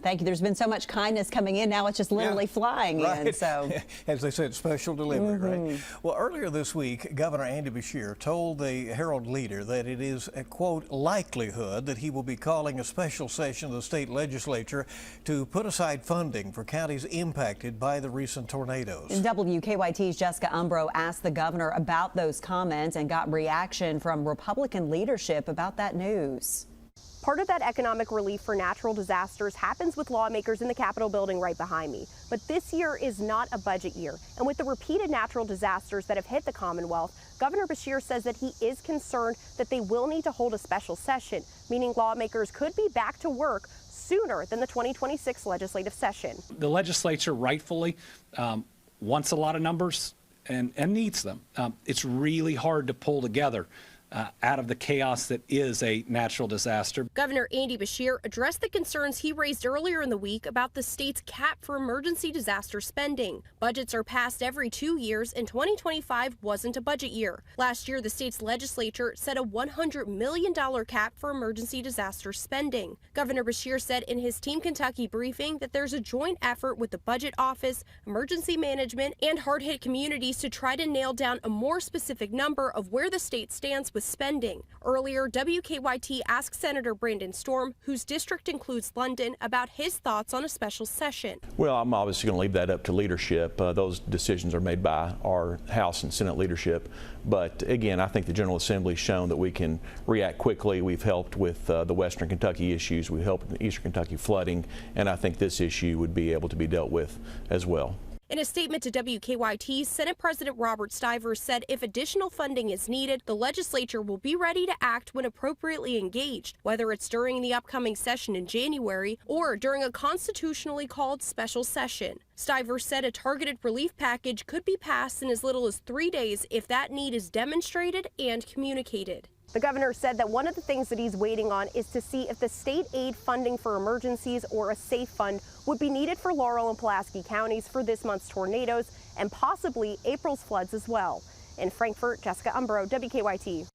Thank you. There's been so much kindness coming in. Now it's just literally flying in. So, as they said, special delivery, right? Well, earlier this week, Governor Andy Beshear told the Herald Leader that it is a, quote, likelihood that he will be calling a special session of the state legislature to put aside funding for counties impacted by the recent tornadoes. WKYT's Jessica Umbro asked the governor about those comments and got reaction from Republican leadership about that news. Part of that economic relief for natural disasters happens with lawmakers in the Capitol building right behind me. But this year is not a budget year. And with the repeated natural disasters that have hit the Commonwealth, Governor Beshear says that he is concerned that they will need to hold a special session, meaning lawmakers could be back to work sooner than the 2026 legislative session. The legislature rightfully wants a lot of numbers and needs them. It's really hard to pull together out of the chaos that is a natural disaster. Governor Andy Beshear addressed the concerns he raised earlier in the week about the state's cap for emergency disaster spending. Budgets are passed every 2 years, and 2025 wasn't a budget year. Last year, the state's legislature set a $100 million cap for emergency disaster spending. Governor Beshear said in his Team Kentucky briefing that there's a joint effort with the Budget Office, Emergency Management, and hard-hit communities to try to nail down a more specific number of where the state stands with spending. Earlier, WKYT asked Senator Brandon Storm, whose district includes London, about his thoughts on a special session. Well, I'm obviously going to leave that up to leadership. Those decisions are made by our House and Senate leadership. But again, I think the General Assembly has shown that we can react quickly. We've helped with the Western Kentucky issues. We've helped with the Eastern Kentucky flooding. And I think this issue would be able to be dealt with as well. In a statement to WKYT, Senate President Robert Stivers said if additional funding is needed, the legislature will be ready to act when appropriately engaged, whether it's during the upcoming session in January or during a constitutionally called special session. Stivers said a targeted relief package could be passed in as little as 3 days if that need is demonstrated and communicated. The governor said that one of the things that he's waiting on is to see if the state aid funding for emergencies or a SAFE fund would be needed for Laurel and Pulaski counties for this month's tornadoes and possibly April's floods as well. In Frankfort, Jessica Umbro, WKYT.